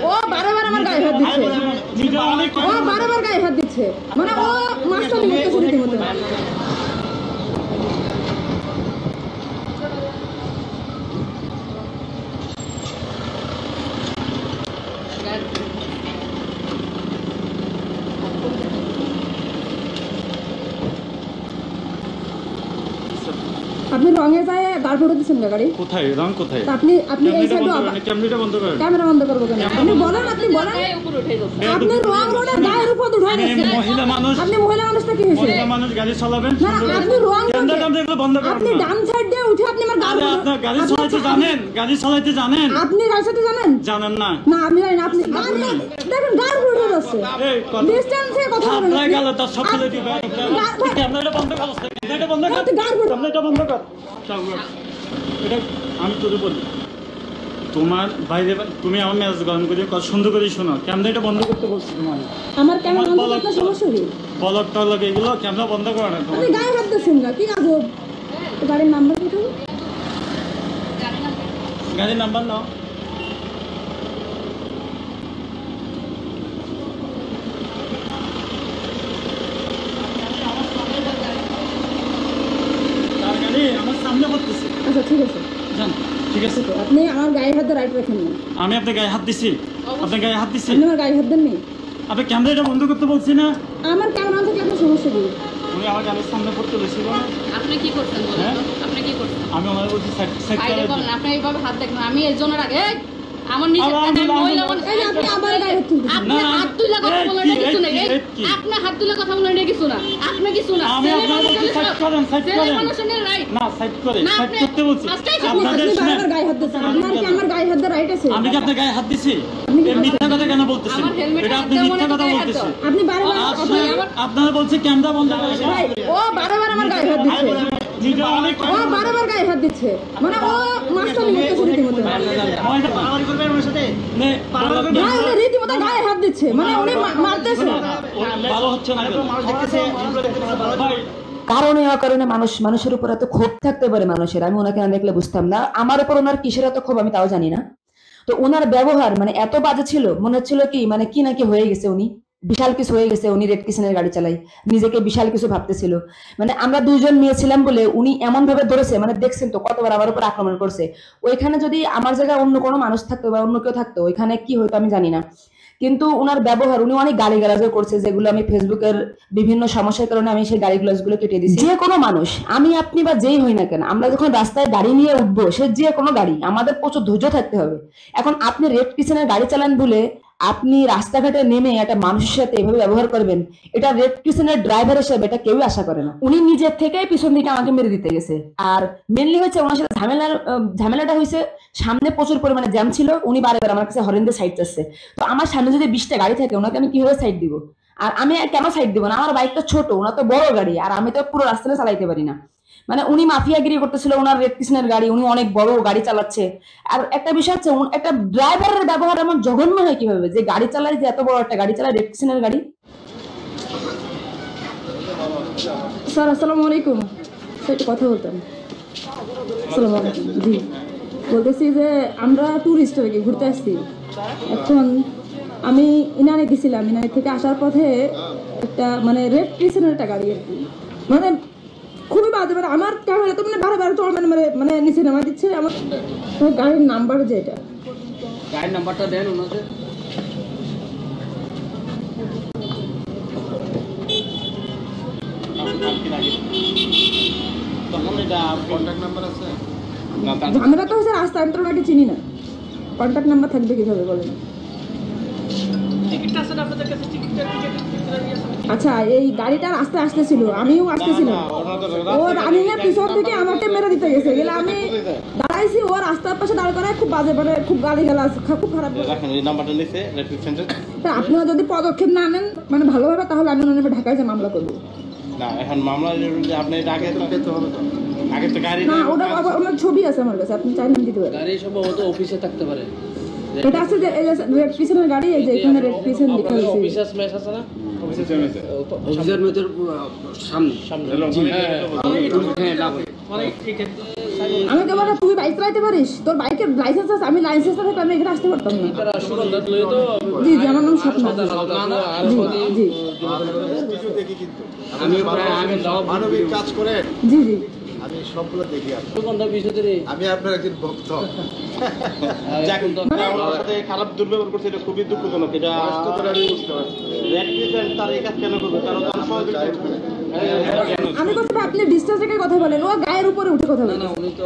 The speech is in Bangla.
ও বারবার আমার গায়ে হাত দিচ্ছে, ও বারবার গায়ে হাত দিচ্ছে, মানে ও মাস্টার করতেছে রীতিমতো। আপনি রঙের গায়ে গাড় ফটো দিচ্ছেন না গাড়ি কোথায় রং কোথায়? আপনি এই সাইডে ক্যামেরাটা বন্ধ করেন। ক্যামেরা বন্ধ করব কেন? আপনি বলেন আপনি উপরে উঠে যাচ্ছে, আপনি রং রোডে গায়ের উপর উঠায় দিচ্ছেন। মহিলা মানুষ, আপনি মহিলা মানুষটা কি হইছে? মহিলা মানুষ গাড়ি চালাবেন না আপনি রং ক্যামেরাটা বন্ধ করেন। আপনি ডান সাইড দিয়ে উঠে আপনি আমার গাড়ি গাড়ি চালাতে জানেন? গাড়ি চালাতে জানেন? আপনি গাড়ি চালাতে জানেন? জানেন না? না আপনি জানেন, আপনি দেখেন গাড়ি উঠে যাচ্ছে, এই ডিসটেন্সে কথা বলেন। আপনার গেল তার সকালে দিবে। ক্যামেরাটা বন্ধ কর, ক্যামেরাটা বন্ধ কর, ক্যামেরাটা বন্ধ কর। এটা আমি তোকে বলি, তোমার বাইরে তুমি আমার মেজাজ গরম করে সুন্দর করে শোনো, ক্যামেরাটা বন্ধ করতে বলছি তোমার। আমার ক্যামেরা বন্ধ করতে সমস্যা কি? বলক টলক এগুলো ক্যামেরা বন্ধ করো না। আপনি গায়ে হাত দিচ্ছেন না, কি আজব। গাড়ির নাম্বার কত? গাড়ির নাম্বার নাও। তার গাড়ি আমার সামনে পড়তেছে। আচ্ছা ঠিক আছে জান, ঠিক আছে তো আপনি আমার গায়ে হাতে রাইট রাখেন না। আমি আপনার গায়ে হাত দিছি, আপনার গায়ে হাত দিছি। আপনি আমার গায়ে হাত দেননি? আপনি ক্যামেরাটা বন্ধ করতে বলছি না? আমার ক্যামেরা থেকে আপনার সমস্যা কি? তুমি আমার গাড়ির সামনে পড়তে বেশি বলো। আপনি কি করছেন বলেন তো? আপনি কি করছেন? আমি আমার বলছি সাইড বাইরে করে বলেন, আপনি এইভাবে হাত দেখবেন। আমি এর জন্য রাগে আমার নিজে মহিলা মানুষ। এই যে আপনি আবার গায়ে হাত তুলছেন। আপনি হাত তুলে কথা বলেন না কিছু না, আপনি হাত তুলে কথা বলেন না কিছু না, আপনি কিছু না। আমি আপনার বলছি সাইড করেন, সাইড করেন। মানুষের রাইট না সাইড করে, সাইড করতে বলছি। আপনাদের বারবার গায়ে হাত দিচ্ছেন, আপনার কি আমার গায়ে হাত দেওয়ার রাইট আছে? আমি কি আপনার গায়ে হাত দিছি? এই মিথ্যা কথা কেন বলতেছেন? এটা আপনি মিথ্যা কথা বলতেছেন। আপনি বারবার আপনারা বলছে ক্যামেরা বন্ধ করে। ও বারবার আমার গায়ে হাত দিচ্ছে, ও বারবার গায়ে হাত দিচ্ছে, মানে ও মাস্টার করতেছে রীতিমতো। রীতিমতো গায়ে হাত দিচ্ছে, মানে উনি মারতেছে। ভালো হচ্ছে না। কারণে অকারণে মানুষের উপর এত ক্ষোভ থাকতে পারে মানুষের, আমি ওনাকে না দেখলে বুঝতাম না। আমার উপর ওনার কিসের এত ক্ষোভ আমি তাও জানি না। তো ওনার ব্যবহার মানে এত বাজে ছিল, মনে হচ্ছিল কি মানে কি নাকি হয়ে গেছে, উনি বিশাল কিছু হয়ে গেছে, উনি রেড কিসেনের গাড়ি চালাই, নিজেকে বিশাল কিছু ভাবতেছিল। মানে আমরা দুইজন মেয়ে ছিলাম বলে উনি এমন ভাবে ধরেছে, মানে দেখছেন তো কতবার আমার উপর আক্রমণ করছে। ওইখানে যদি আমার জায়গায় অন্য কোনো মানুষ থাকতো বা অন্য কেউ থাকতো ওইখানে কি হতো আমি জানি না, কিন্তু ওনার ব্যবহার, উনি অনেক গালিগালাজও করছে, যেগুলো আমি ফেসবুকের বিভিন্ন সমস্যার কারণে আমি সেই গালিগালাজগুলো কেটে দিচ্ছি। যে কোনো মানুষ, আমি আপনি বা যেই হই না কেন, আমরা যখন রাস্তায় গাড়ি নিয়ে উঠবো, সে যে কোনো গাড়ি, আমাদের প্রচুর ধৈর্য থাকতে হবে। এখন আপনি রেড কিচেনের গাড়ি চালান বলে আপনি রাস্তাঘাটে নেমে একটা মানুষের সাথে এভাবে ব্যবহার করবেন, এটা রেড কিচেনের ড্রাইভার হিসেবে এটা কেউই আশা করে না। উনি নিজের থেকেই পিছন দিকে আমাকে মেরে দিতে গেছে। আর মেনলি হচ্ছে ওনার সাথে ঝামেলাটা হয়েছে, সামনে প্রচুর পরিমাণে জ্যাম ছিল, উনি বারবার আমার কাছে হরেন দিয়ে সাইড চাচ্ছে। তো আমার সামনে যদি 20টা গাড়ি থাকে, ওনাকে আমি কিভাবে সাইড দিব? আর আমি কেন সাইড দিব না? আমার বাইকটা ছোট, ওনার তো বড় গাড়ি, আর আমি তো পুরো রাস্তাটা চালাইতে পারি না। মানে উনি মাফিয়াগিরি করতেছিল, ওনার রেড কিচেনের গাড়ি, উনি অনেক বড় গাড়ি চালাচ্ছে। আর একটা বিষয় হচ্ছে, একটা ড্রাইভারের ব্যবহার এমন জঘন্য হয় কিভাবে, যে গাড়ি চালায়, যে এত বড় একটা গাড়ি চালায়, রেড কিচেনের গাড়ি। স্যার আসসালামু আলাইকুম, একটু কথা বলতাম। আসসালামু আলাইকুম। জি বলতেছি যে আমরা ট্যুরিস্ট আর কি ঘুরতে আসছি। এখন আমি ইনানি গেছিলাম, ইনানি থেকে আসার পথে একটা মানে রেড কিচেনের একটা গাড়ি আর কি, মানে খুবই বাজে, মানে আমার ক্যামেরা তো মানে বারে বারে তো মানে মানে নিচে নামা দিচ্ছে। আমার গাড়ির নাম্বার যেটা, গাড়ির নাম্বারটা দেন ওনাদের। ঝামেলা তো হচ্ছে রাস্তা, আমি তো ওনাকে চিনি না, কন্ট্যাক্ট নাম্বার থাকবে কিভাবে বলেন? আচ্ছা এই গাড়িটা রাস্তায় আসতেছিল, আমিও আসতেছিলাম, ও রানিং এর পিছন থেকে আমাকে মেরে দিতে গেছে, গেলে আমি দাঁড়াইছি, ও রাস্তার পাশে দাঁড় করায় খুব বাজে, মানে খুব গালিগালাজ, খুব খারাপ। আপনারা যদি পদক্ষেপ না নেন মানে ভালোভাবে, তাহলে আমি ওনার ঢাকায় যে মামলা করবো। না এখন মামলা আপনি আগে তো হবে তো, আগে তো গাড়ি না, ওটা ওনার ছবি আছে আমার কাছে, আপনি চাইলে দিতে পারেন। গাড়ি সম্ভবত অফিসে থাকতে পারে। এটা আছে যে রেড কিচেনের গাড়ি, এই যে এখানে রেড কিচেন লেখা আছে। অফিসার স্মেশ আছে না? অফিসের মেসে অফিসার মেসের সামনে সামনে। হ্যাঁ হ্যাঁ। আমাকে বলে তুই বাইক চালাতে পারিস, তোর বাইকের লাইসেন্স আছে, আমি লাইসেন্স থাকলে আমি এখানে আসতে পারতাম না। সুগন্ধা লয়ে তো জি জি, আমার নাম স্বপ্ন। আর জি জি আমি আমি দাও মানবিক কাজ করে জি জি আমি সবগুলো দেখি আর সুগন্ধা বিষয়তে রে আমি আপনার একজন ভক্ত। যাক, আমার সাথে খারাপ দুর্ব্যবহার করছে, এটা খুবই দুঃখজনক। এটা কষ্ট করে আমি বুঝতে পারছি। রেড ক্রিসেন্ট তার এই কাজ কেন করবে? কারণ তার সহযোগিতা আমি কথা আপনি ডিস্টেন্স রেখে কথা বলেন, ও গায়ের উপরে উঠে কথা বলেন। উনি তো